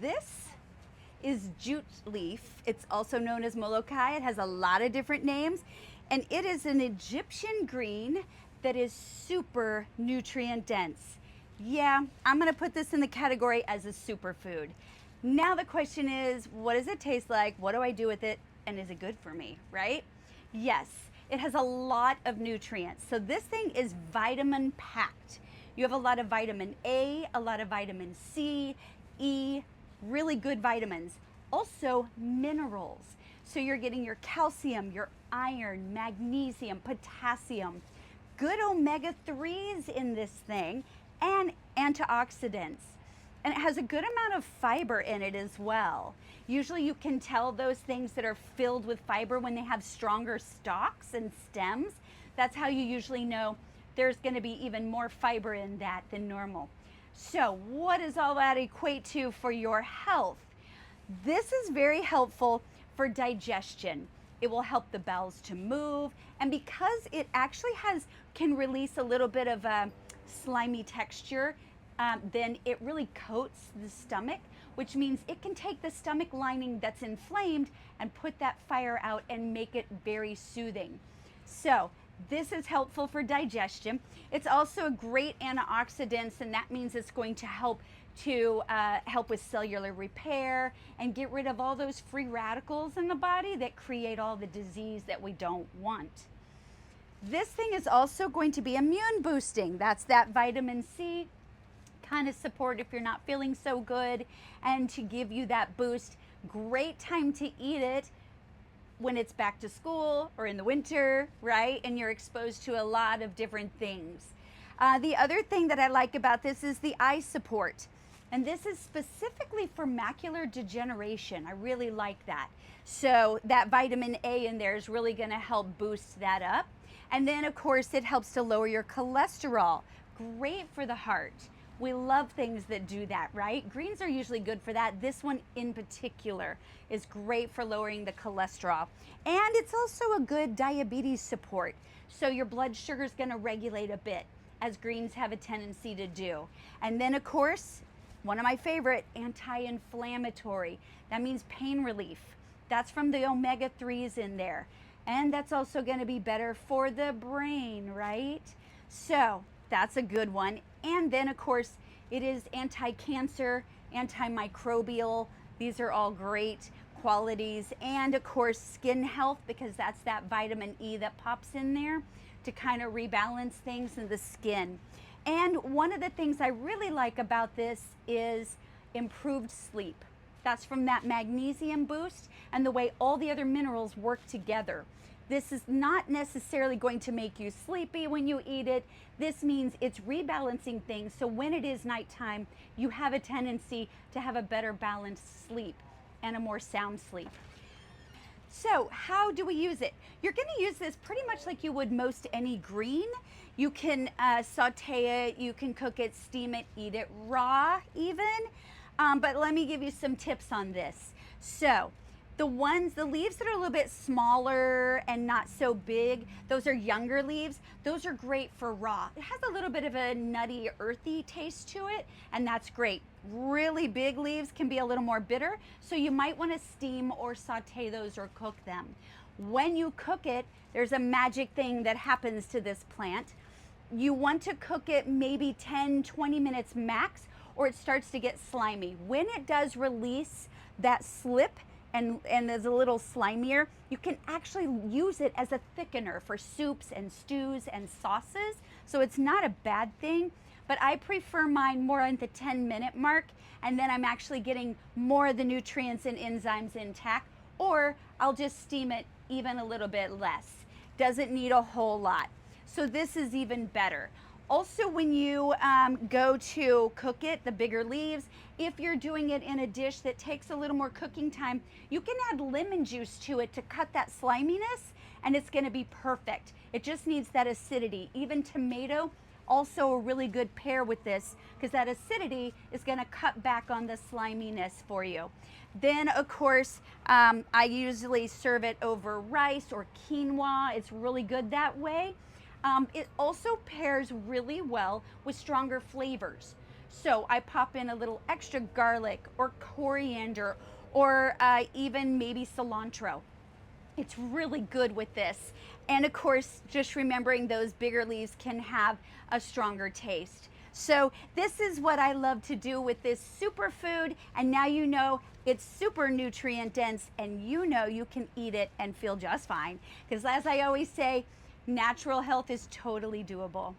This is jute leaf. It's also known as Molokhia. It has a lot of different names, and it is an Egyptian green that is super nutrient dense. Yeah, I'm gonna put this in the category as a superfood. Now the question is, what does it taste like? What do I do with it? And is it good for me, right? Yes, it has a lot of nutrients. So this thing is vitamin packed. You have a lot of vitamin A, a lot of vitamin C, E, really good vitamins. Also minerals. So you're getting your calcium, your iron, magnesium, potassium, good omega-3s in this thing, and antioxidants. And it has a good amount of fiber in it as well. Usually you can tell those things that are filled with fiber when they have stronger stalks and stems. That's how you usually know there's going to be even more fiber in that than normal. So what does all that equate to for your health? This is very helpful for digestion. It will help the bowels to move, and because it actually can release a little bit of a slimy texture, then it really coats the stomach, which means it can take the stomach lining that's inflamed and put that fire out and make it very soothing. So this is helpful for digestion. It's also a great antioxidant, and that means it's going to help with cellular repair and get rid of all those free radicals in the body that create all the disease that we don't want. This thing is also going to be immune boosting. That's that vitamin C kind of support if you're not feeling so good, and to give you that boost. Great time to eat it when it's back to school or in the winter, right? And you're exposed to a lot of different things. The other thing that I like about this is the eye support. And this is specifically for macular degeneration. I really like that. So that vitamin A in there is really gonna help boost that up. And then of course it helps to lower your cholesterol. Great for the heart. We love things that do that, right? Greens are usually good for that. This one in particular is great for lowering the cholesterol. And it's also a good diabetes support. So your blood sugar is gonna regulate a bit, as greens have a tendency to do. And then of course, one of my favorite, anti-inflammatory. That means pain relief. That's from the omega-3s in there. And that's also gonna be better for the brain, right? So that's a good one. And then of course, it is anti-cancer, antimicrobial. These are all great qualities. And of course, skin health, because that's that vitamin E that pops in there to kind of rebalance things in the skin. And one of the things I really like about this is improved sleep. That's from that magnesium boost and the way all the other minerals work together. This is not necessarily going to make you sleepy when you eat it. This means it's rebalancing things, so when it is nighttime, you have a tendency to have a better balanced sleep and a more sound sleep. So how do we use it? You're gonna use this pretty much like you would most any green. You can saute it, you can cook it, steam it, eat it raw even. But let me give you some tips on this. So the leaves that are a little bit smaller and not so big, those are younger leaves. Those are great for raw. It has a little bit of a nutty, earthy taste to it, and that's great. Really big leaves can be a little more bitter, so you might want to steam or saute those or cook them. When you cook it, there's a magic thing that happens to this plant. You want to cook it maybe 10-20 minutes max, or it starts to get slimy. When it does release that slip and is a little slimier, you can actually use it as a thickener for soups and stews and sauces. So it's not a bad thing, but I prefer mine more at the 10-minute mark, and then I'm actually getting more of the nutrients and enzymes intact, or I'll just steam it even a little bit less. Doesn't need a whole lot. So this is even better. Also, when you go to cook it, the bigger leaves, if you're doing it in a dish that takes a little more cooking time, you can add lemon juice to it to cut that sliminess, and it's gonna be perfect. It just needs that acidity. Even tomato, also a really good pair with this, because that acidity is gonna cut back on the sliminess for you. Then, of course, I usually serve it over rice or quinoa. It's really good that way. It also pairs really well with stronger flavors. So I pop in a little extra garlic or coriander or even maybe cilantro. It's really good with this. And of course, just remembering those bigger leaves can have a stronger taste. So this is what I love to do with this superfood. And now you know it's super nutrient dense and you know you can eat it and feel just fine. Because as I always say, natural health is totally doable.